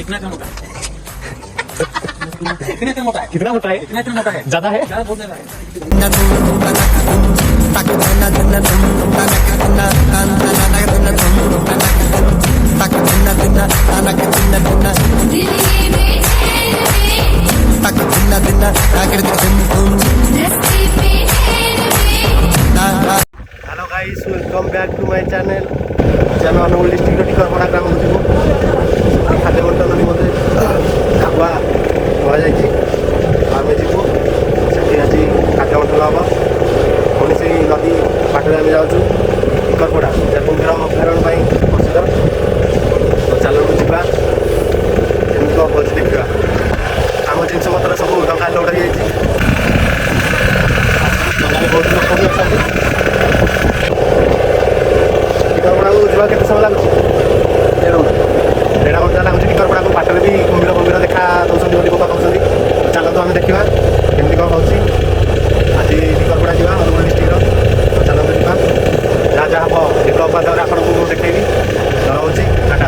इतना मोटा कितना मोटा है? इतना मोटा है, ज्यादा है? ज्यादा बहुत ज्यादा है। Hello guys, welcome back to my channel. चलो अनुगुल डिस्ट्रिक्ट टिकरपड़ा ग्राम को खाद्य बंटन नदी मध्य ढाकुआ कहुई आम जीवु से आज खाद्य बंटन हम पुणी से नदी पाटे आम जाऊँ टिकरपड़ा जगुंधर अभयारण्य प्रसिद्ध। तो चलो जा भोज देखा आम जिनस पत्र सब डा लोड हो बहुत लोक भी अच्छा टिकरपड़ा को जा के समय लगुच 1.5 घंटा लगुच। टिकरपड़ा को बाटर भी कुम्भीर कुम्भीर देखा दौरान लोक कहते चलते आम देखा केमती कौन हो आज टिकरपड़ा जा अनुगुल डिस्ट्रिक्टर। तो चलते जा जहाँ जहाँ हम एक उपाध्याय आपको देखी रहुଛି टाटा।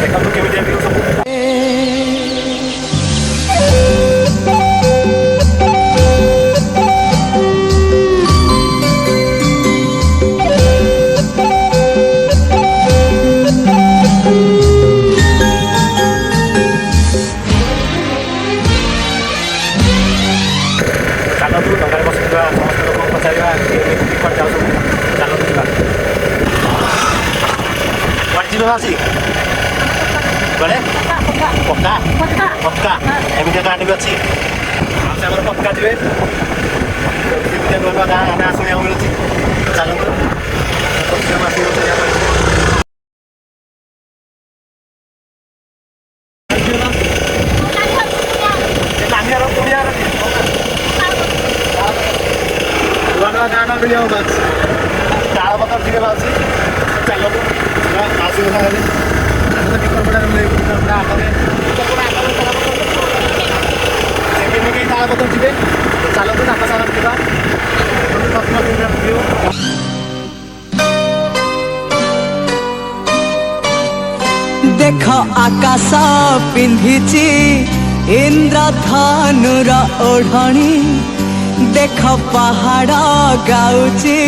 देखो केमी सब चलतु डर बस समस्त लोक पचार जाऊँ चलतु जा जी आसी कड़े पक्का पक्का एमती गाँव भी अच्छी आम पक्का जी नुआ गाँ आम शुणा मिलूँ। चलतु नुआ गाँ मिले ताल पतर टे बासी चलतु आसू टिकरपड़ा टिकरपड़ा आगे से ताल पतर जी चलतु ढाका सागर जा देख आकाश पिंधिची इंद्रधनुर ओढ़णी देख पहाड़ गाउची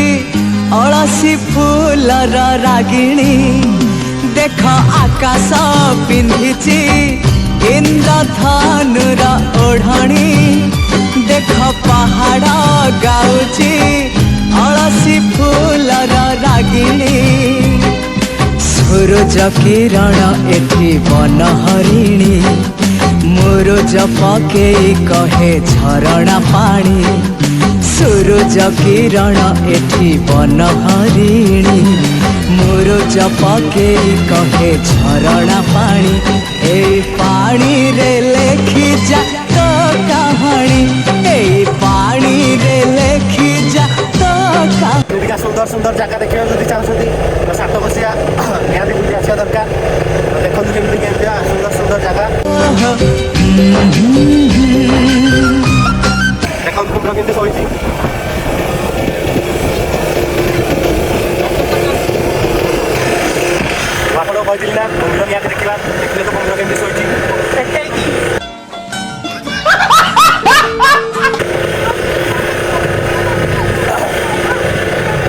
अलसी फूलर रागिणी देख आकाश पिंधिची इंद्रधनुर ओढ़णी देख पहाड़ गाउची अलसी फूलर रागिणी सूरज किरण एठी बनहरिणी मुरुज पकेई कहे झरणा पानी सूरज किरण एठी बनहरिणी मुरुज पकेई कहे झरणा पानी ए पानी रे लेखी जा तो कहानी ए पानी रे लेखी जा तो कहानी। सुंदर सुंदर जगह देखा जो चाहते तो 7 बसिया निहाती बुझी आसा दरकार। देखो केमती केमती सुंदर सुंदर जगह देखो कुम्भ केमती शोची ଆପଣ କହିଥିଲି ନା କୁମ୍ଭୀର ନିହାତି ଦେଖିବା ଦେଖିଲେ ତ କୁମ୍ଭୀର କେମିତି ଶୋଇଛି।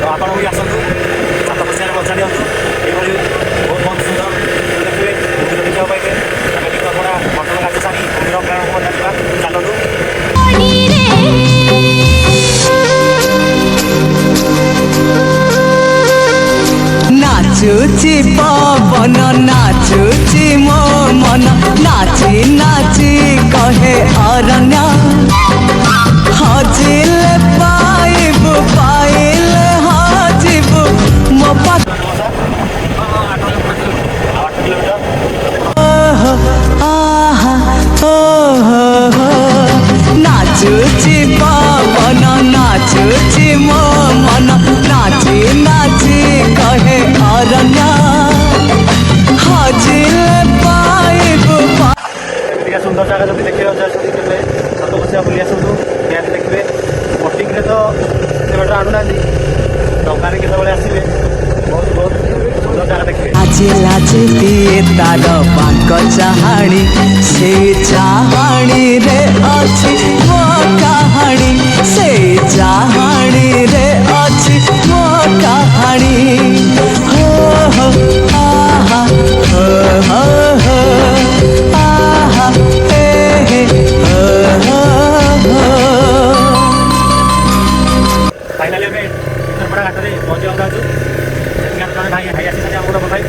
ତ ଆପଣ ବି ଆସନ୍ତୁ 7 ବସିଆରେ ମଜା ନିଅନ୍ତୁ। ଏଇଭଳି ବହୁତ ବହୁତ ସୁନ୍ଦର ଦେଖିବେ କୁମ୍ଭୀର ଦେଖିବାକୁ ପାଇବେ। ଆମେ ଟିକରପଡ଼ା ମଟନ କାର୍ଯ୍ୟ ସାରି କୁମ୍ଭୀର ଅଭୟାରଣ୍ୟକୁ ମଧ୍ୟ ଯିବା। ଚାଲନ୍ତୁ। तार बांक चाहाणी से चाहाणी रे अछि मो कहानी से चाहाणी रे अछि मो कहानी हो हो आहा हो हो हो आहा हे हे हो हो हो। फाइनाली आम उत्तरपड़ा घाट में पहुँचे जाऊँ जन भाई भाई आसी आम भाई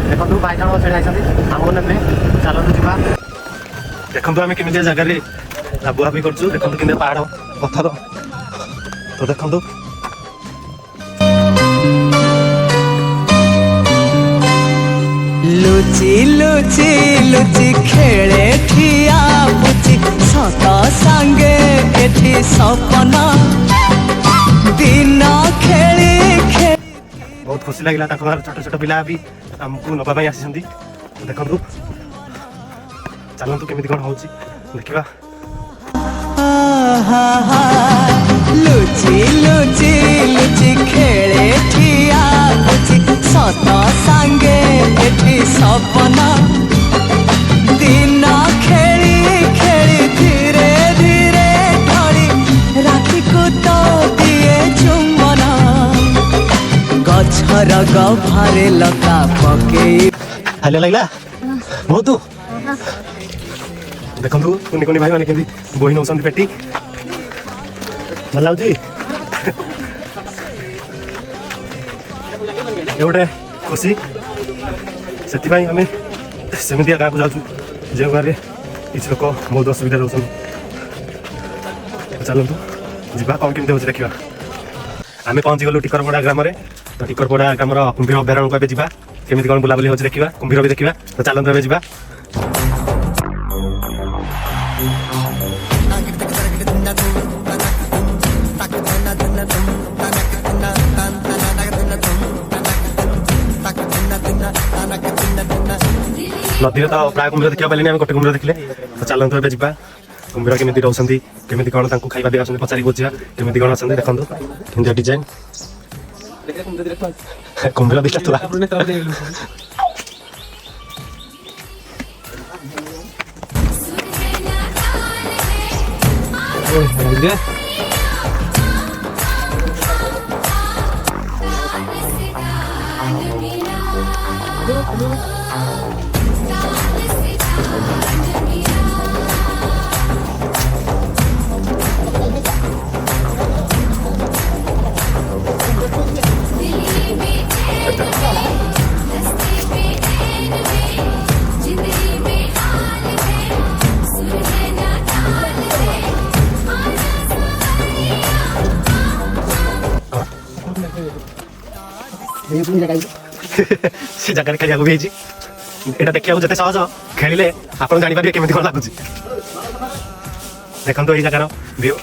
देखो भाई जन छड़ा आम ने चलतु जा देखो आम कमी जगह बुआबी कर देखो कि पहाड़ पत्थर तो देखो लुचि लुचि लुचि खेले ठिया पुचि सत सांगे एठी सपना दिन खेली खेली। बहुत खुशी लगे छोट छोट पिला भी आमको नवाई आसी देखु चलतु केमी कौन हो देखा लुचि लुचि लुचि खेले ठिया पुचि सत सांगे एठी सपना दिन खेली खेली धीरे धीरे ढली राति को तो दिए चुम्बना गछर गभारे लता पकेई हालिया लगला बहुत देखु कुनि कुनि भाई मैंने केमी बोही नौ पेटी भल लगे गोटे खुशी से आम सेमती गाँव को जाऊँ जो गाँव में किसी लोग बहुत असुविधा रोच चलतु जा कौन केमी हो देखा आम पहुँची गलु टिकरपड़ा ग्राम में तो टिकरपड़ा ग्राम कुंभीर अभयारण्य को जा केमी कौन बुलाबुली हो देखा कुंभीर भी देखा तो चलतु आम जा नदी तो प्राय कुंभीर देखा पारे गोटे कुंभीर देखले तो चलतु ए जा कुंभीर केमी रोच केमी कौन खाଇବା दिया पचारि बुझा केमी कौन अच्छा देखो कि डिजाइन कुंभीर दिखा तुला से जगह खेल भी यहाँ देखा जिते सहज खेलिले आप जापर केमी कौन लगुच देखो ये जगार व्यू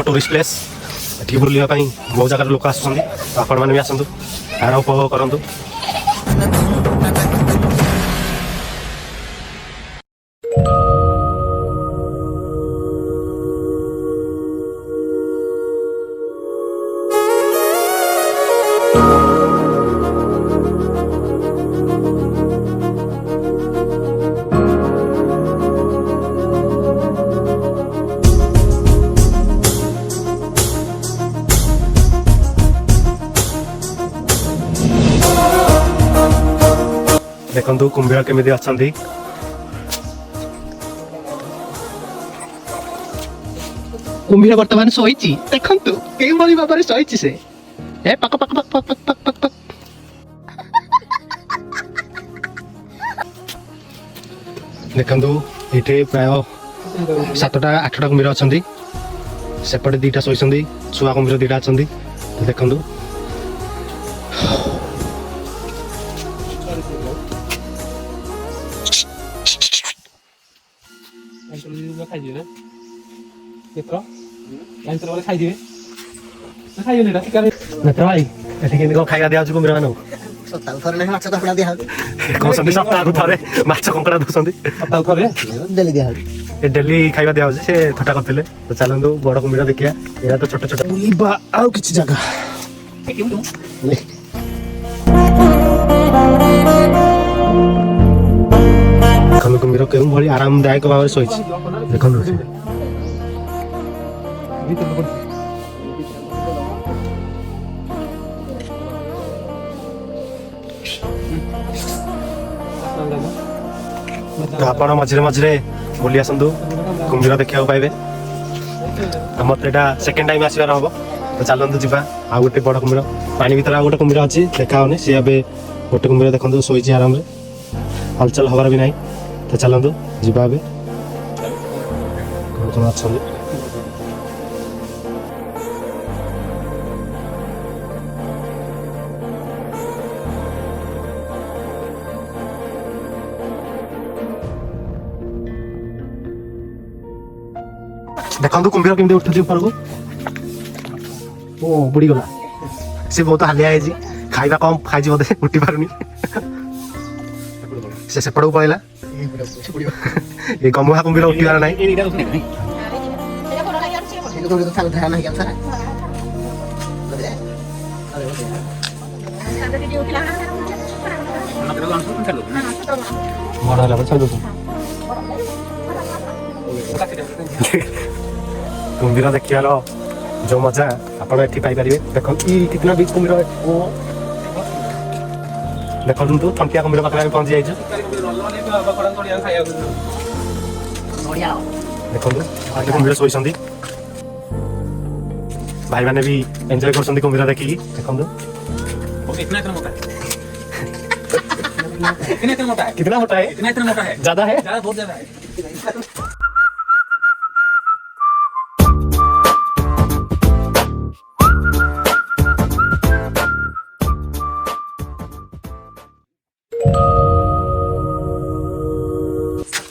टूरिस्ट प्लेस ये बुलापी बहुत जगह लोक आसुँच आपण मैंने भी आसतु यार उपभोग करूँ देखो कुंभीर केमी अच्छा कुंभीर बर्तमान शोची देखु कई भाव में शोची से पक पक पक पक पक पक पक पक देखु ये प्राय 7टा 8टा कुंभीर अच्छा सेपटे 2टा शोई छुआ कुंभीर 2टा अच्छा देखु କ୍ୟାନ୍ସର ବୋଲେ ଖାଇଦିବେ ଖାଇବେନି ଏଟା ଶିକାର ନେତ୍ର ଭାଇ ଏଠି କେମିତି କ'ଣ ଖାଇବା ଦିଆଯାଉଛି କୁମ୍ଭୀର ମାନଙ୍କୁ ସପ୍ତାହକୁ ଥରେ ଲେଖା ମାଛ କଙ୍କଡ଼ା ଦିଆହଉଛି କହୁଛନ୍ତି ସପ୍ତାହକୁ ଥରେ ମାଛ କଙ୍କଡ଼ା ଦଉଛନ୍ତି ସପ୍ତାହକୁ ଥରେ ଡେଲି ଦିଆହଉଛି ଏ ଡେଲି ଖାଇବା ଦିଆଯାଉଛି ସେ ଥଟା କରିଥିଲେ ତ ଚାଲନ୍ତୁ ବଡ଼ କୁମ୍ଭୀର ଦେଖିବା ଏଇଟା ତ ଛୋଟ ଛୋଟ ବୁଲିବା ଆଉ କିଛି ଜାଗା ଦେଖନ୍ତୁ କୁମ୍ଭୀର କେଉଁ ଭଳି ଆରାମଦାୟକ ଭାବରେ ଶୋଇଛି ଦେଖନ୍ତୁ ସେ ତ ଆପଣ ମଝିରେ ମଝିରେ ବୁଲି ଆସନ୍ତୁ କୁମ୍ଭୀର ଦେଖିବାକୁ ପାଇବେ ଆମର ତ ଏଇଟା ସେକେଣ୍ଡ ଟାଇମ୍ ଆସିବାର ହବ ତ ଚାଲନ୍ତୁ ଯିବା ଆଉ ଗୋଟେ ବଡ଼ କୁମ୍ଭୀର ପାଣି ଭିତରେ ଆଉ ଗୋଟେ କୁମ୍ଭୀର ଅଛି ଦେଖା ହଉନି ସିଏ ଏବେ ଗୋଟେ କୁମ୍ଭୀର ଦେଖନ୍ତୁ ଶୋଇଛି ଆରାମରେ ହଲଚଲ ହବାର ବି ନାହିଁ ତ ଚାଲନ୍ତୁ ଯିବା ଏବେ କ'ଣ ଅଛନ୍ତି ଦେଖନ୍ତୁ କୁମ୍ଭୀର କେମିତି ଉଠୁଛି ଉପରକୁ ଓ ବୁଡ଼ିଗଲା ସେ ବହୁତ ହାଲିଆ ହେଇଛି ଖାଇବା କମ୍ ଖାଇଛି ବୋଧେ ଉଠି ପାରୁନି ସେ ସେପଟକୁ ପଳେଇଲା ଏ ଗମୁହା କୁମ୍ଭୀର ଉଠିବାର ନାହିଁ ବଡ଼ ହେଲା ପରେ ଛାଡ଼ି ଦେଉଛୁ କୁମ୍ଭୀର ଦେଖିବାର ଯୋଉ ମଜା ଆପଣ ଏଠି ପାଇପାରିବେ ଦେଖନ୍ତୁ କିତନା ବି କୁମ୍ଭୀର ଦେଖନ୍ତୁ ଥଣ୍ଟିଆ କୁମ୍ଭୀର ପାଖରେ ଆମେ ପହଞ୍ଚି ଯାଇଛୁ ଦେଖନ୍ତୁ କୁମ୍ଭୀର ଶୋଇଛନ୍ତି ଭାଇମାନେ ବି ଏନ୍ଜୟ କରୁଛନ୍ତି କୁମ୍ଭୀର ଦେଖିକି ଦେଖନ୍ତୁ कितना मोटा है इतना मोटा है ज्यादा है बहुत ज्यादा है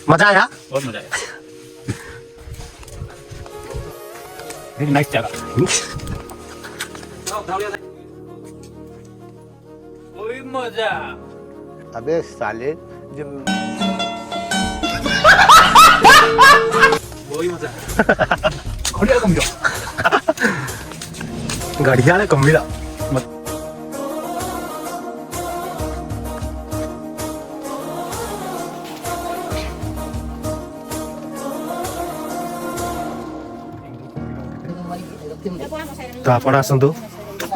मजा आया बहुत मजा आया वेरी नाइस जगह ओए मजा अबे साले जब वही मजा घड़ियाल कुम्भीर घड़ियाल कुम्भीर तो आप आसतु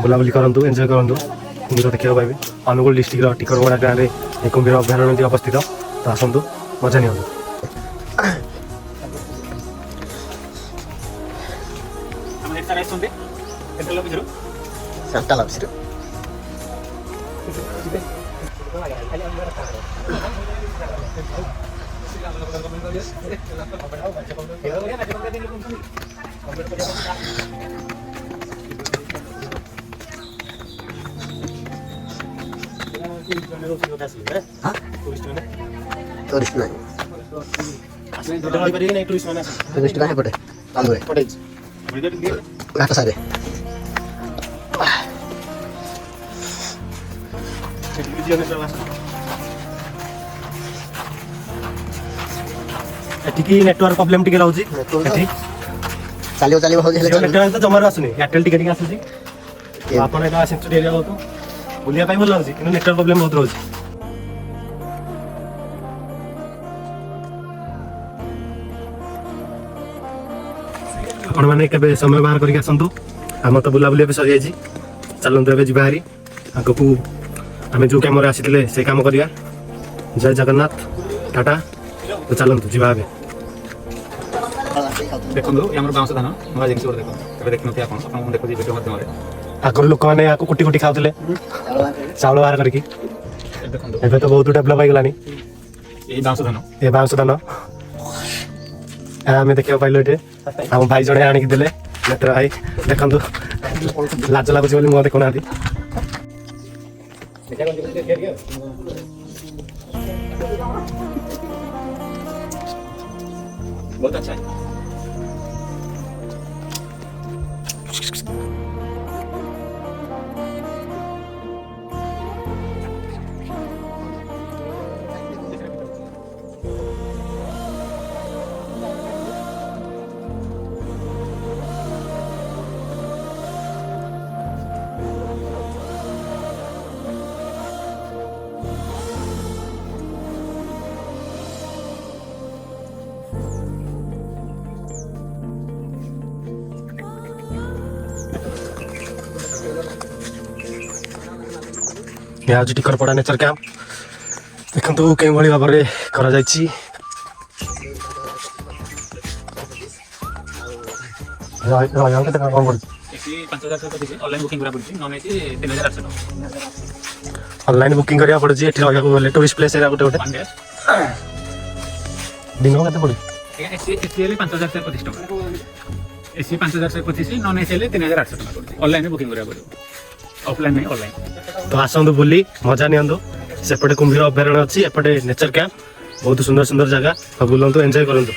बुलाबुली करूँ एंजॉय करूँ कुम्भीर देखा पाइबे अनुगुल डिस्ट्रिक्ट टिकरगड़ा गाँव में एक कुम्भीर अभयारण्य अवस्थित तो आसतु मजा नि टूरिस्ट नहीं टूरिस्ट कहाँ पड़े घाट सारे नेटवर्क प्रॉब्लम टिके रहउची एठी चलियो चलियो हो गेले नेटवर्क तो जमार आसुनी एयरटेल टिके टिके आसुची आपण एटा सेंचुरी एरिया गतो बुलिया पाई बोल रहउची किनु नेटवर्क प्रॉब्लम बहुत रहउची आपण माने केबे समय बाहर करके आसंतु हम तो बुला बुली सरी जाइए चलते ए जीवारी आग को आम जो कम आसी से कम करिया जय जगन्नाथ टाटा तो चलतु जी देखो हमर बांस धान नुआ जिनिस देखो एबे देखि नथि आपण आपण देखो जी वीडियो माध्यम रे आगर लोक मैंने या कुटी कुटी खाऊले चाउल बाहर करके देखो एबे तो बहुत डेवलप हो गलानी ए बांस धान आम देखा पाइल ये आम भाई जड़े आणिक देले नेत्र भाई देखु लाज लगुच मुह देखुना बहुत अच्छा है ଏହା ହେଉଛି ଟିକରପଡ଼ା ନେଚର କ୍ୟାମ୍ପ। ଦେଖନ୍ତୁ କେଉଁଭଳି ଭାବରେ କରାଯାଇଛି। ରହିବାକୁ କେତେ ଟଙ୍କା କ'ଣ ପଡ଼ୁଛି? ଏଠି 5,000 ପଡ଼ିଛି, ଅନଲାଇନ୍ ବୁକିଂ କରିବାକୁ ପଡ଼ୁଛି, ନନ୍ ଏସି 3,800 ଟଙ୍କା। ଅନଲାଇନ୍ ବୁକିଂ କରିବାକୁ ପଡ଼ୁଛି। ଏଠି ରହିବାକୁ ଗଲେ ଟୁରିଷ୍ଟ ପ୍ଲେସ୍ ଏରିଆ ଗୋଟେ One day। ଦିନକୁ କେତେ ପଡ଼ୁଛି? ଏସି ହେଲେ 5,125 ଟଙ୍କା, ଏସି 5,125, ନନ୍ ଏସି ହେଲେ 3,800 ଟଙ୍କା ପଡ଼ୁଛି। ଅନଲାଇନ୍ରେ ବୁକିଂ କରିବାକୁ ପଡ଼ିବ, ଅଫଲାଇନ୍ ନାହିଁ ଅନଲାଇନ୍। ତ ଆସନ୍ତୁ ବୁଲି ମଜା ନିଅନ୍ତୁ। ସେପଟେ କୁମ୍ଭୀର ଅଭୟାରଣ୍ୟ ଅଛି, ଏପଟେ ନେଚର କ୍ୟାମ୍ପ, ବହୁତ ସୁନ୍ଦର ସୁନ୍ଦର ଜାଗା। ତ ବୁଲନ୍ତୁ, ଏନ୍ଜୟ କରନ୍ତୁ।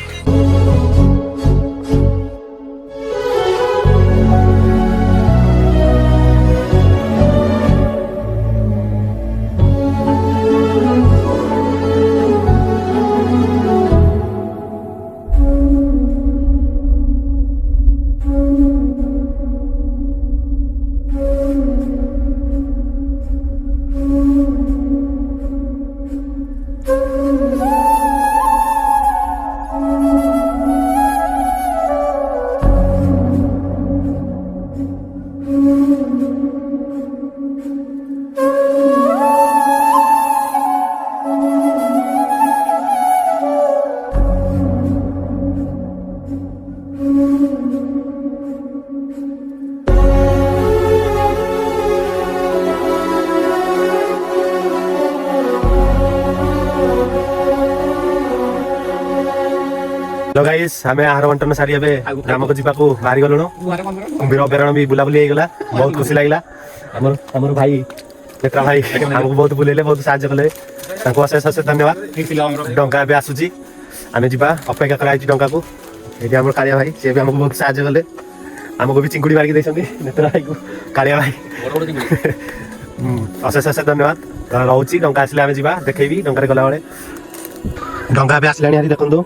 हेलो गाइस, आमे आहार बंटन सारी एबे ग्राम को जीवाकू बाहरी गलुनो। कुंभीर अभयारण्य भी बुलाबुली ହେଇଗଲା, बहुत खुशी लागला। हमर भाई नेत्रा भाई हमको बहुत बुलेले, बहुत साहाଯ୍य कले, तांको अशेष अशेष धन्यवाद। डंका एबे आसुची, आमे जीवा अपेक्षा कराइची डंका को। एठी हमर कालिया भाई से भी हमको बहुत साहाଯ୍य कले, हमको भी चिंगुड़ी मार के देछंती नेत्रा भाई को। कालिया भाई अशेष अशेष धन्यवाद। रहउची डंका आसले आमे जीवा देखैबी डंका रे गला बेले। डंका एबे आसलानी हारी देखंतु,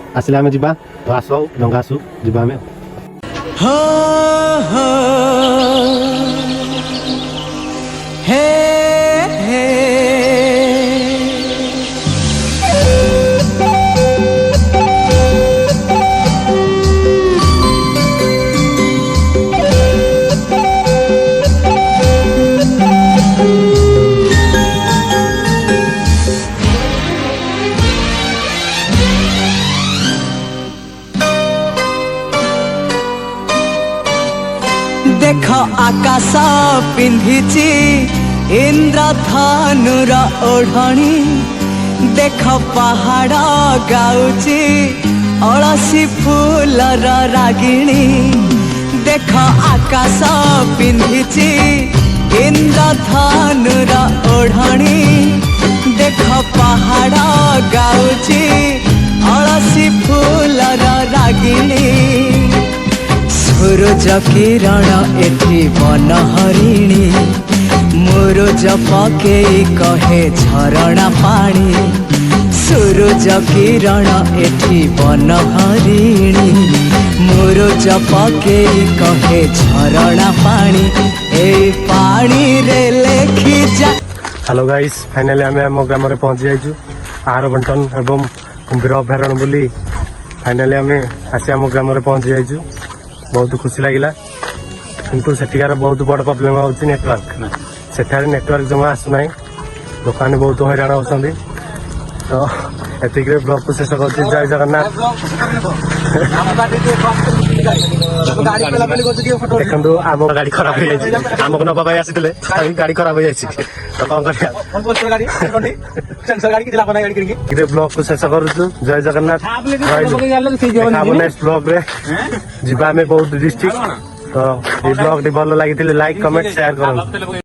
आसले आमे जीवा। तो आसो डंगा आसु जीवा आमे। हो हो हे हे देख आकाश पिंधिची इंद्रधनुर ओढ़णी, देख पहाड़ गाउची अलसी फूलर रागिणी। देख आकाश पिंधिची इंद्रधनुर ओढ़णी, देख पहाड़ गाउची अलसी फूलर रागिणी। सूरज किरण एठी बन हरिणी, मुरुज पकेई कहे झरणा पानी। सूरज किरण एठी बन हरिणी, मुरुज पकेई कहे झरणा पानी। ए पानी रे लेखी जा। हेलो गाइस, फाइनली आमे हम ग्राम रे पहुंच जाइछु। आहार बंटन एवं कुंभीर अभयारण्य बुली फाइनली आमे आसी हम ग्राम रे पहुंच जाइछु। बहुत खुशी लगिला, किंतु सेठिकार बहुत बड़ प्रोब्लेम होउछि नेटवर्क। सेठारे नेटवर्क जमा आसु नाही, दुकान बहुत हैरान होउछंदी। तो एतिक रे ब्लॉग को शेष करछि। जय जगन्नाथ। देखंतु आम गाड़ी खराब हो जाइछि, आमको नबा भाई आसीथिले, गाड़ी खराब हो जाइछि। तो कोन करिया गाड़ी ब्लॉग को शेष करूछु। जय जगन्नाथ। नेक्स्ट ब्लॉग रे जीवा में बहुत डिस्ट्रिक्ट। तो ये ब्लॉग भल लगी लाइक कमेंट शेयर करूँ।